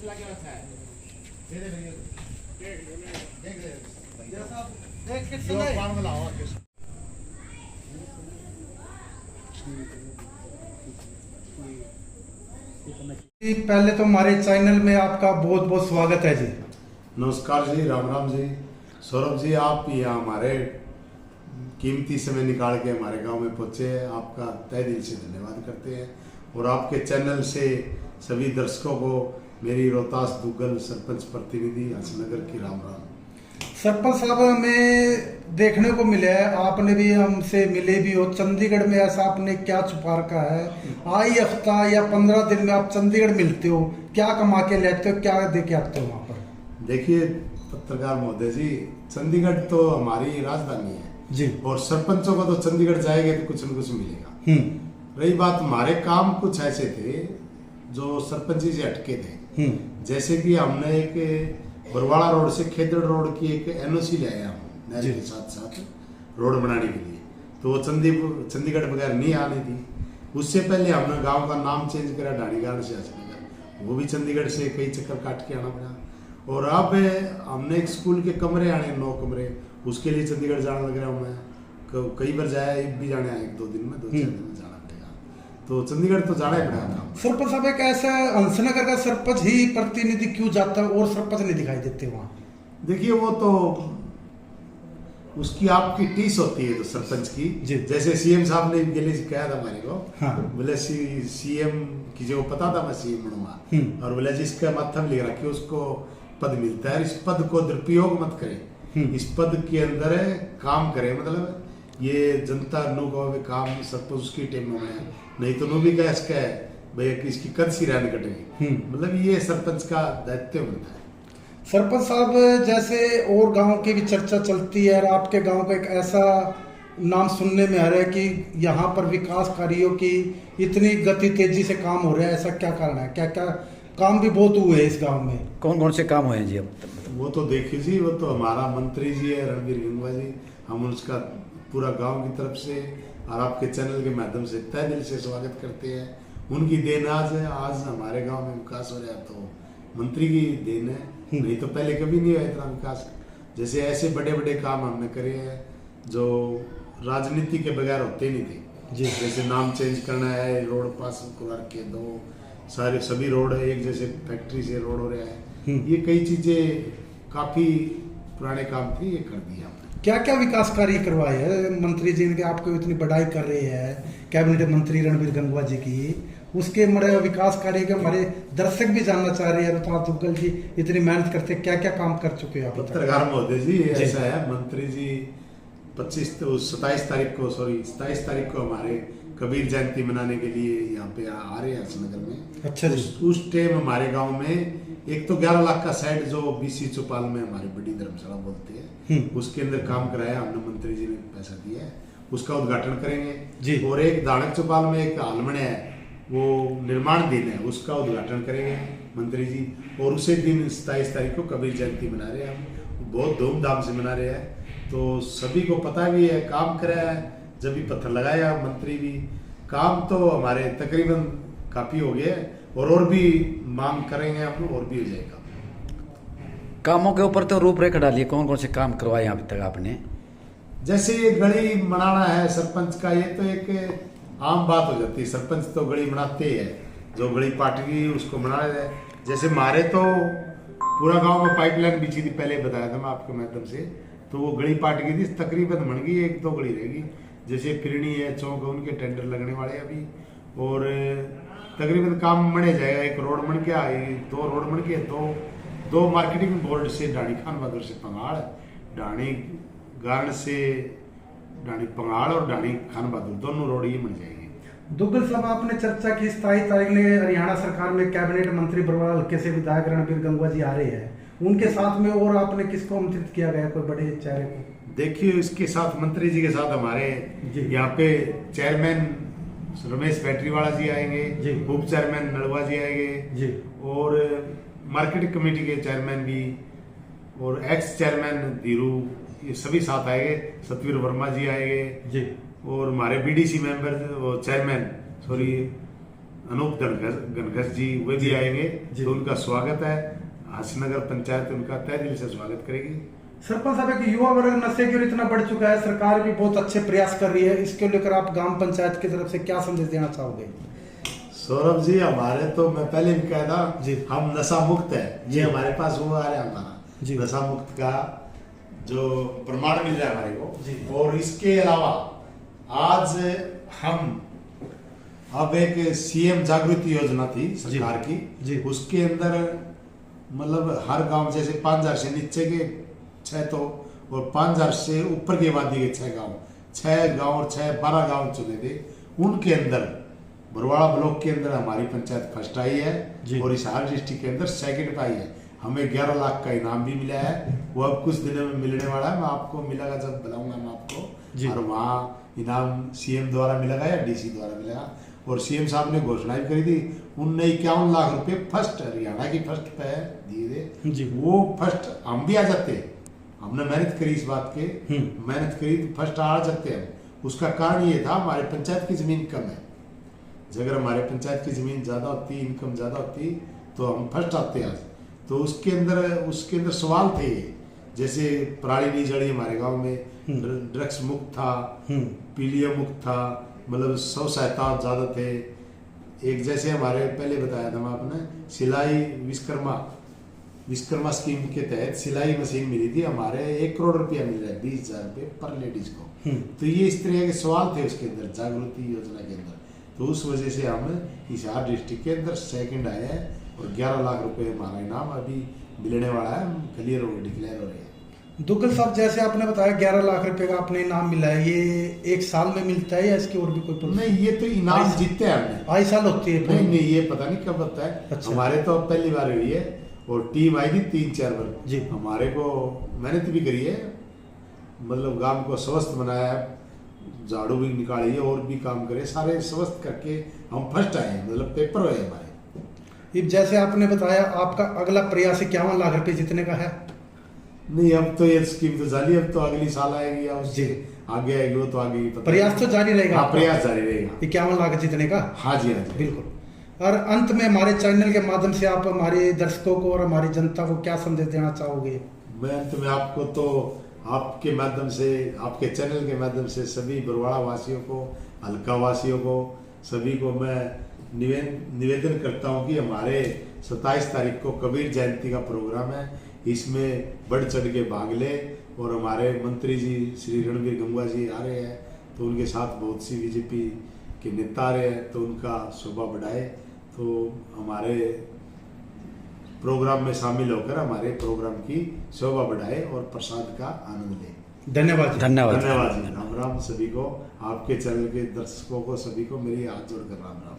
पहले तो हमारे चैनल में आपका बहुत बहुत स्वागत है जी। नमस्कार जी, राम राम जी। सौरभ जी, आप यहाँ हमारे कीमती समय निकाल के हमारे गांव में पहुंचे हैं, आपका तहे दिल से धन्यवाद करते हैं। और आपके चैनल से सभी दर्शकों को मेरी रोहतास दुग्गल सरपंच प्रतिनिधि हंसनगर की राम राम। सरपंच साहब, हमें देखने को मिला है, आपने भी हमसे मिले भी हो, चंडीगढ़ में ऐसा आपने क्या छुपा रखा है? आई हफ्ता या 15 दिन में आप चंडीगढ़ मिलते हो, क्या कमा के लेते हो, क्या दे के आते हो वहाँ पर? देखिए पत्रकार महोदय जी, चंडीगढ़ तो हमारी राजधानी है जी, और सरपंचों को तो चंडीगढ़ जाएंगे तो कुछ न कुछ मिलेगा। रही बात, हमारे काम कुछ ऐसे थे जो सरपंची से हटके थे। जैसे कि हमने एक बरवाड़ा रोड से खेदड़ रोड की एक एनओसी ले आया हम नहर के साथ साथ रोड बनाने के लिए, तो वो चंडीगढ़ बगैर नहीं आनी थी। उससे पहले हमने गांव का नाम चेंज करा ढाणीगढ़ से हंसनगर, वो भी चंडीगढ़ से कई चक्कर काट के आना पड़ा। और अब हमने एक स्कूल के कमरे आने 9 कमरे, उसके लिए चंडीगढ़ जाना लग रहा हूँ मैं। कई बार जाया, एक भी जाने आया 1-2 दिन में, 2-4 दिन में जाना पड़ेगा, तो चंडीगढ़ तो जाना ही पड़ेगा। सरपंच साहब, एक ऐसा हंसनगर का सरपंच ही प्रतिनिधि क्यों जाता है और सरपंच नहीं दिखाई देते वहाँ? देखिए, वो तो उसकी आपकी टीस होती है तो सरपंच की। जैसे सीएम साहब ने गले से कहा था हमारे को, बोले सीएम की जो पता था मैं सीएम बनूंगा, और बोले जिसका माथा में लिख रखी उसको पद मिलता है, इस पद को दुरुपयोग मत करें, इस पद के अंदर काम करें। मतलब ये जनता नु को काम सरपंच उसकी टीम में है, नहीं तो नु भी कह इसका है भैया कि इसकी कद सी रहने कटेगी। मतलब ये सरपंच का दायित्व बनता है। सरपंच साहब, जैसे और गांव की भी चर्चा चलती है और आपके गांव का एक ऐसा नाम सुनने में आ रहा है कि यहाँ पर विकास कार्यों की इतनी गति तेजी से काम हो रहा है, ऐसा क्या कारण है? क्या क्या काम भी बहुत हुए हैं इस गांव में? कौन कौन से काम हुए हैं जी? अब वो तो देखिए जी, वो तो हमारा मंत्री जी है रणबीर गंगवा जी, हम उसका पूरा गांव की तरफ से और आपके चैनल के माध्यम से तहे दिल से स्वागत करते हैं। उनकी देन आज है, आज हमारे गांव में विकास हो रहा है तो मंत्री की देन है, नहीं तो पहले कभी नहीं हुआ इतना विकास। जैसे ऐसे बड़े बड़े काम हमने करे हैं जो राजनीति के बगैर होते नहीं थे जी। जैसे नाम चेंज करना है, रोड पास के 2 सारे सभी रोड एक जैसे फैक्ट्री से रोड हो रहा है, ये कई चीजें काफी पुराने काम थे, ये कर दिया हमने। क्या क्या विकास कार्य करवाए है मंत्री जी ने? आपको इतनी बड़ाई कर रहे हैं कैबिनेट मंत्री रणबीर गंगवा जी की, उसके बड़े विकास कार्य के हमारे दर्शक भी जानना चाह रहे हैं। रोहतास दुग्गल जी इतनी मेहनत करते, क्या क्या काम कर चुके हैं आप? पत्रकार महोदय जी, ऐसा है, मंत्री जी 27 तारीख को हमारे कबीर जयंती मनाने के लिए यहाँ पे आ रहे हैं हंसनगर में। अच्छा जी। उस टाइम हमारे गांव में एक तो 11 लाख का साइड जो बीसी चौपाल में हमारी बड़ी धर्मशाला बोलते हैं, उसके अंदर काम कराया हमने, मंत्री जी ने पैसा दिया है, उसका उद्घाटन करेंगे जी। और एक दानक चौपाल में एक आलमने है, वो निर्माण दिन है, उसका उद्घाटन करेंगे मंत्री जी। और उसी दिन 27 तारीख को कबीर जयंती मना रहे हैं हम, बहुत धूमधाम से मना रहे हैं, तो सभी को पता भी है, काम कराया है, जब भी पत्थर लगाया मंत्री भी। काम तो हमारे तकरीबन काफी हो गया है और भी मांग करेंगे हम, और भी हो जाएगा। कामों के ऊपर तो रूपरेखा डालिए, कौन कौन से काम करवाए यहाँ तक आपने? जैसे ये गली बनाना है सरपंच का, ये तो एक आम बात हो जाती है, सरपंच तो गली बनाते हैं, जो गली पार्टी उसको बनाना है। जैसे हमारे तो पूरा गांव में पाइपलाइन बिछी थी, पहले बताया था मैं आपके माध्यम से, तो वो गली पार्टी की थी, तकरीबन बन गई, 1-2 गली रहेगी। जैसे फिरनी है, चौक है, उनके टेंडर लगने वाले अभी, और तकरीबन काम बने जाएगा। एक रोड बन गया, 2 रोड बन गए, 2 मार्केटिंग बोर्ड से ढाणी खान बहादुर से पंगाड़, ढाणी गार्ड से ढाणी पंगाड़ और ढाणी खान बहादुर, दोनों रोड ही बन जाएंगे। दुग्गल साहब, आपने चर्चा की 27 तारीख ने हरियाणा सरकार में कैबिनेट मंत्री बरवाड़ा हल्के से विधायक रणबीर गंगवा जी आ रहे हैं, उनके साथ में और आपने किसको आमंत्रित किया गया, कोई बड़े चेहरे को? देखिए, इसके साथ मंत्री जी के साथ हमारे यहाँ पे चेयरमैन रमेश बैटरीवाला जी आएंगे, उप चेयरमैन नड़वा जी आएंगे, और मार्केटिंग कमेटी के चेयरमैन भी, और एक्स चेयरमैन धीरू, ये सभी साथ आएंगे, सतवीर वर्मा जी आएंगे, और हमारे बीडीसी मेंबर चेयरमैन अनूप गणघस जी वे भी आएंगे, तो उनका स्वागत है। हसीनगर पंचायत उनका तहे दिल से स्वागत करेगी। सरपंच साहब, एक युवा वर्ग नशे की ओर इतना बढ़ चुका है, सरकार भी बहुत अच्छे प्रयास कर रही है, इसके लेकर आप ग्राम पंचायत की तरफ से क्या संदेश देना चाहोगे? सौरभ जी, हमारे तो मैं पहले भी कहा था, जी। हम नशा मुक्त है, ये हमारे पास वो आ रहा है जी। हमारा नशा मुक्त का जो प्रमाण मिल रहा है हमारे को। जी। और इसके अलावा आज हम अब एक सीएम जागृति योजना थी सरकार जी। की, उसके अंदर मतलब हर गांव जैसे 5000 से नीचे के 6 तो और 5000 से ऊपर की आबादी के 6 गांव और 12 गांव चुने थे। उनके अंदर बरवाड़ा ब्लॉक के अंदर हमारी पंचायत फर्स्ट आई है और हिसार डिस्ट्रिक्ट के अंदर सेकंड पाई है। हमें 11 लाख का इनाम भी मिला है, वो अब कुछ दिनों में मिलने वाला है। मैं आपको मिलेगा जब बुलाऊंगा मैं आपको। और वहाँ इनाम सीएम द्वारा मिलेगा या डीसी द्वारा मिलेगा। और सीएम साहब ने घोषणा भी करी थी, उनने 51 लाख रुपए फर्स्ट हरियाणा की फर्स्ट पे दिए थे। वो फर्स्ट हम भी आ जाते, हमने मेहनत करी इस बात के, मेहनत करी तो फर्स्ट आ जाते हैं। उसका कारण ये था हमारे पंचायत की जमीन कम है, अगर हमारे पंचायत की जमीन ज्यादा होती, इनकम ज्यादा होती तो हम फर्स्ट आते आज। तो उसके अंदर सवाल थे, जैसे पराली नहीं जड़ी हमारे गांव में, ड्रग्स मुक्त था, पीलिया मुक्त था, मतलब स्व सहायता ज्यादा थे। एक जैसे हमारे पहले बताया था मैं आपने, सिलाई विश्वकर्मा स्कीम के तहत सिलाई मशीन मिली थी, हमारे 1 करोड़ रुपया मिल रहा है, 20,000 रुपये पर लेडीज को। तो ये इस तरह के सवाल थे उसके अंदर जागृति योजना के अंदर। तो उस वजह से हम हिसार डिस्ट्रिक्ट के अंदर सेकंड आए हैं और 11 लाख रुपए हमारा इनाम अभी मिलने वाला है, हम क्लियर हो डिक्लेयर हो रहे हैं। दुग्गल साहब, जैसे आपने बताया 11 लाख रुपए का आपने इनाम मिला है, ये एक साल में मिलता है या इसकी और भी कोई नहीं, ये तो इनाम जीतते हैं हमने, आई साल होती है? नहीं, ये पता नहीं कब होता है। अच्छा। हमारे तो पहली बार हुई है और टीम आई थी 3-4 बार। हमारे को मेहनत भी करी है, मतलब गांव को स्वस्थ बनाया है, झाड़ू भी निकाली है और भी काम करे, सारे स्वस्थ करके हम फर्स्ट आए हैं, मतलब पेपर हुए हमारे। जैसे आपने बताया आपका अगला प्रयास 51 लाख रुपए जीतने का है? नहीं, अब तो ये स्कीम तो जारी, अब तो अगली साल आएगी या उससे आगे आएगी, वो तो आगे ही पता। प्रयास तो जारी रहेगा? हाँ, प्रयास जारी रहेगा 51 लाख जीतने का। हाँ जी, हाँ जी, बिल्कुल। और अंत में हमारे चैनल के माध्यम से आप हमारे दर्शकों को और हमारी जनता को क्या संदेश देना चाहोगे? मैं अंत में आपको तो आपके माध्यम से, आपके चैनल के माध्यम से सभी बरवाड़ा वासियों को, हल्का वासियों को, सभी को मैं निवेदन करता हूं कि हमारे 27 तारीख को कबीर जयंती का प्रोग्राम है, इसमें बढ़ चढ़ के भाग ले। और हमारे मंत्री जी श्री रणवीर गंगवा जी आ रहे हैं, तो उनके साथ बहुत सी बीजेपी के नेता आ रहे हैं, तो उनका शोभा बढ़ाए, तो हमारे प्रोग्राम में शामिल होकर हमारे प्रोग्राम की शोभा बढ़ाए और प्रसाद का आनंद ले। धन्यवाद। धन्यवाद। धन्यवाद जी। राम राम सभी को, आपके चैनल के दर्शकों को सभी को मेरी हाथ जोड़कर राम राम।